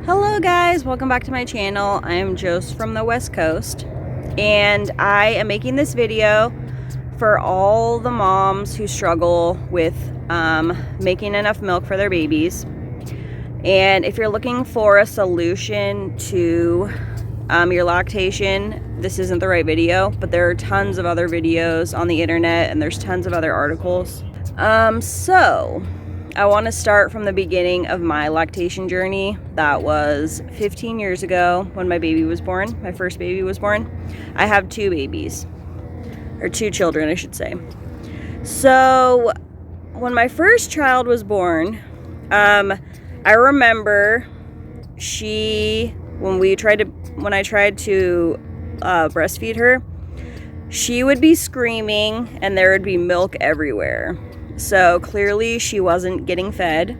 Hello guys, welcome back to my channel. I am Jose from the West Coast, and I am making this video for all the moms who struggle with making enough milk for their babies. And if you're looking for a solution to your lactation, this isn't the right video, but there are tons of other videos on the internet and there's tons of other articles. So I want to start from the beginning of my lactation journey. That was 15 years ago when my baby was born. My first baby was born. I have two babies, or two children, I should say. So when my first child was born, I remember when I tried to breastfeed her, she would be screaming and there would be milk everywhere. So clearly she wasn't getting fed.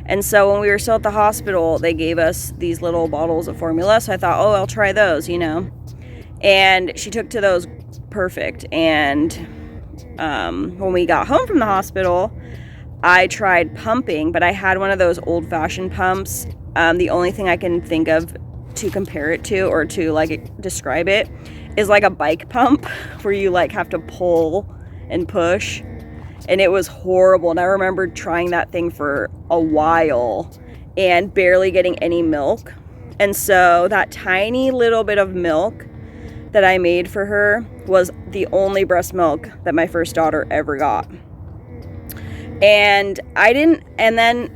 And so when we were still at the hospital, they gave us these little bottles of formula. So I thought, oh, I'll try those, And she took to those perfect. And when we got home from the hospital, I tried pumping, but I had one of those old-fashioned pumps. The only thing I can think of to compare it to, or to describe it, is like a bike pump where you have to pull and push. And it was horrible. And I remember trying that thing for a while and barely getting any milk. And so that tiny little bit of milk that I made for her was the only breast milk that my first daughter ever got.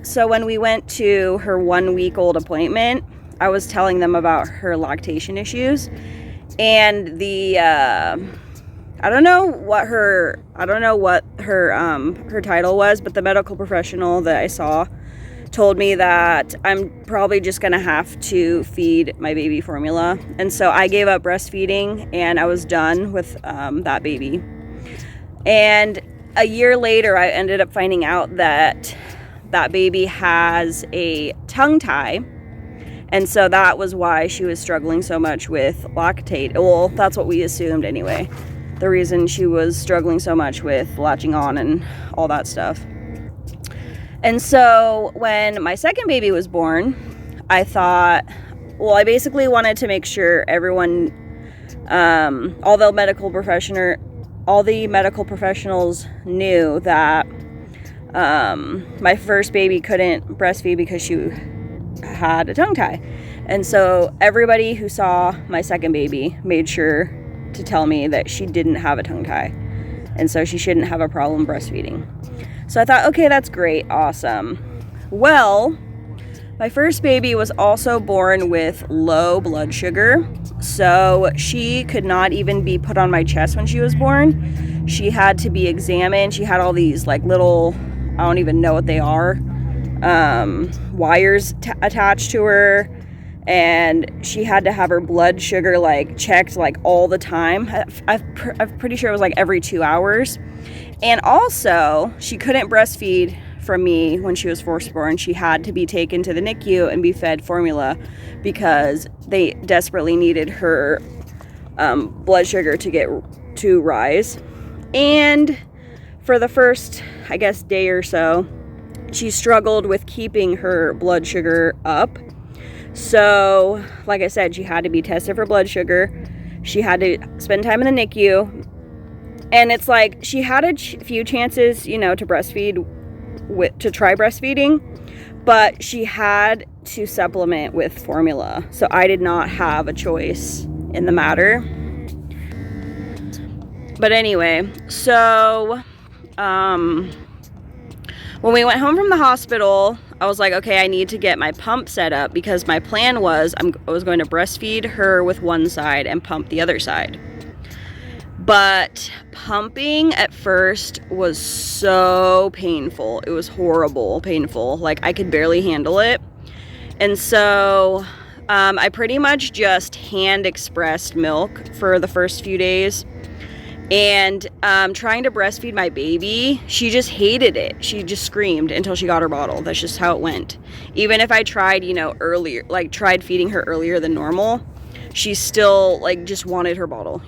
So when we went to her 1 week old appointment, I was telling them about her lactation issues. And I don't know what her title was, but the medical professional that I saw told me that I'm probably just gonna have to feed my baby formula. And so I gave up breastfeeding and I was done with that baby. And a year later, I ended up finding out that that baby has a tongue tie. And so that was why she was struggling so much with lactate. Well, that's what we assumed anyway. The reason she was struggling so much with latching on and all that stuff. And so when my second baby was born, I thought, I basically wanted to make sure everyone, all the medical professionals knew that my first baby couldn't breastfeed because she had a tongue tie. And so everybody who saw my second baby made sure to tell me that she didn't have a tongue tie, and so she shouldn't have a problem breastfeeding. So I thought, okay, that's great, awesome. Well, my first baby was also born with low blood sugar, so she could not even be put on my chest when she was born. She had to be examined. She had all these little, I don't even know what they are, wires attached to her. And she had to have her blood sugar checked all the time. I'm pretty sure it was every 2 hours. And also, she couldn't breastfeed from me when she was firstborn. She had to be taken to the NICU and be fed formula because they desperately needed her blood sugar to rise. And for the first, day or so, she struggled with keeping her blood sugar up. So, like I said, she had to be tested for blood sugar. She had to spend time in the NICU. And it's she had a few chances, to breastfeed, to try breastfeeding, but she had to supplement with formula. So I did not have a choice in the matter. But anyway, so when we went home from the hospital, I was like, okay, I need to get my pump set up because my plan was I was going to breastfeed her with one side and pump the other side. But pumping at first was so painful. It was horrible, painful. I could barely handle it. And so I pretty much just hand expressed milk for the first few days. And trying to breastfeed my baby, she just hated it. She just screamed until she got her bottle. That's just how it went. Even if I tried, earlier, tried feeding her earlier than normal, she still, just wanted her bottle,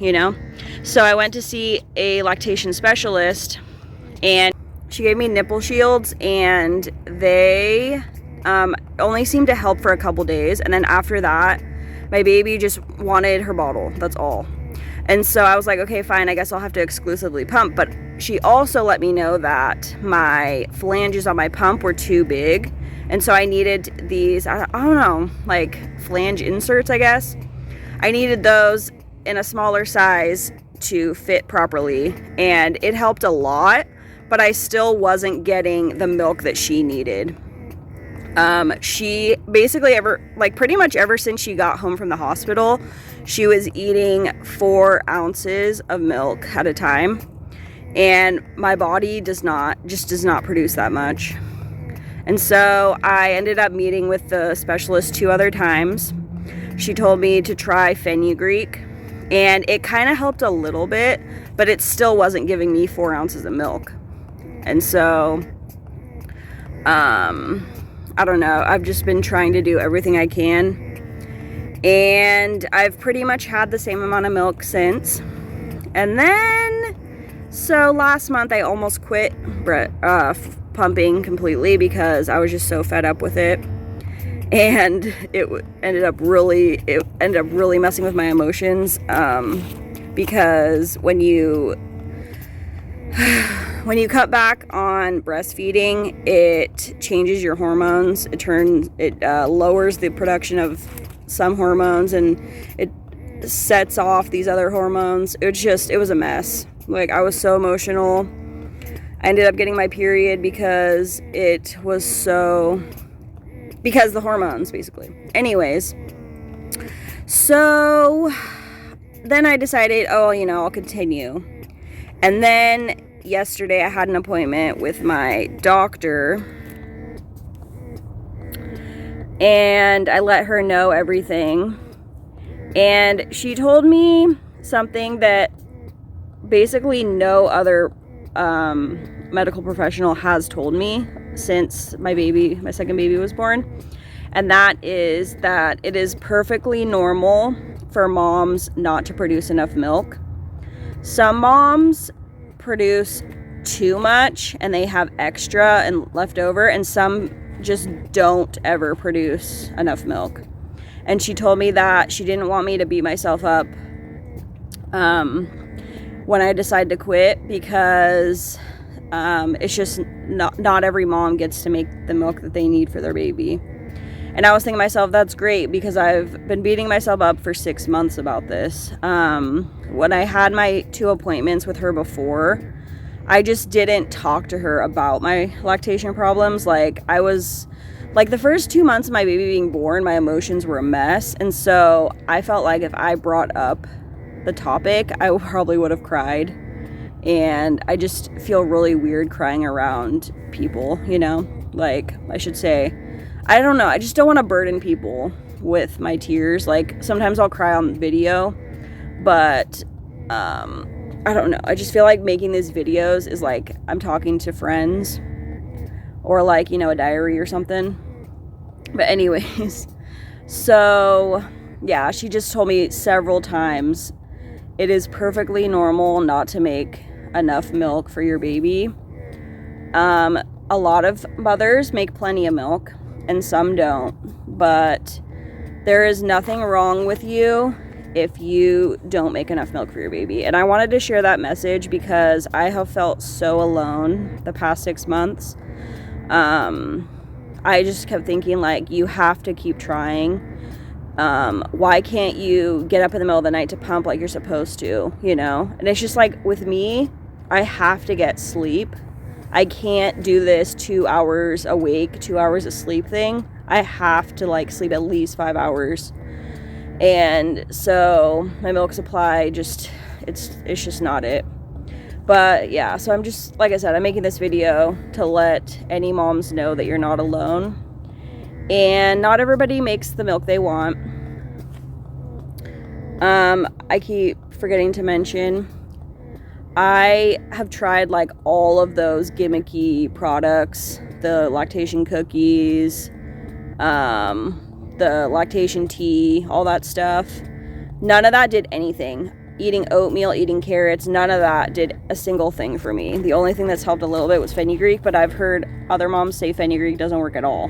So I went to see a lactation specialist, and she gave me nipple shields, and they only seemed to help for a couple days, and then after that my baby just wanted her bottle. That's all. And so I was like, okay, fine, I guess I'll have to exclusively pump. But she also let me know that my flanges on my pump were too big, and so I needed these, I don't know, like flange inserts, I guess. I needed those in a smaller size to fit properly, and it helped a lot, but I still wasn't getting the milk that she needed. She basically pretty much ever since she got home from the hospital, she was eating 4 ounces of milk at a time, and my body does not produce that much. And so I ended up meeting with the specialist 2 other times. She told me to try fenugreek, and it kind of helped a little bit, but it still wasn't giving me 4 ounces of milk. And so, I don't know, I've just been trying to do everything I can, and I've pretty much had the same amount of milk since. And then, so last month I almost quit pumping completely because I was just so fed up with it, and it ended up really messing with my emotions, because when you cut back on breastfeeding, it changes your hormones. It lowers the production of some hormones, and it sets off these other hormones. It was a mess. Like, I was so emotional. I ended up getting my period because the hormones, basically. Anyways, so then I decided, I'll continue. And then yesterday I had an appointment with my doctor, and I let her know everything, and she told me something that basically no other medical professional has told me since my second baby was born, and that is that it is perfectly normal for moms not to produce enough milk. Some moms produce too much and they have extra and left over, and some just don't ever produce enough milk. And she told me that she didn't want me to beat myself up when I decide to quit, because it's just not every mom gets to make the milk that they need for their baby. And I was thinking to myself, that's great, because I've been beating myself up for 6 months about this. When I had my 2 appointments with her before, I just didn't talk to her about my lactation problems. Like, I was, like, the first 2 months of my baby being born, my emotions were a mess. And so I felt like if I brought up the topic, I probably would have cried. And I just feel really weird crying around people, like, I should say. I don't know, I just don't want to burden people with my tears. Like, sometimes I'll cry on video, but I don't know, I just feel like making these videos is like I'm talking to friends, or like, a diary or something. But anyways, so yeah, she just told me several times it is perfectly normal not to make enough milk for your baby. A lot of mothers make plenty of milk, and some don't, but there is nothing wrong with you if you don't make enough milk for your baby. And I wanted to share that message because I have felt so alone the past 6 months. I just kept thinking, like, you have to keep trying. Why can't you get up in the middle of the night to pump like you're supposed to, And it's just like, with me, I have to get sleep. I can't do this 2 hours awake, 2 hours of sleep thing. I have to, like, sleep at least 5 hours. And so my milk supply it's just not it. But yeah, so I'm just, like I said, I'm making this video to let any moms know that you're not alone, and not everybody makes the milk they want. I keep forgetting to mention, I have tried, like, all of those gimmicky products, the lactation cookies, the lactation tea, all that stuff. None of that did anything. Eating oatmeal, eating carrots, none of that did a single thing for me. The only thing that's helped a little bit was fenugreek, but I've heard other moms say fenugreek doesn't work at all.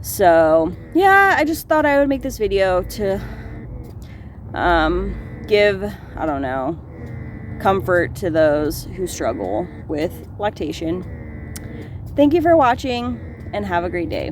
So yeah, I just thought I would make this video to give, I don't know, comfort to those who struggle with lactation. Thank you for watching and have a great day.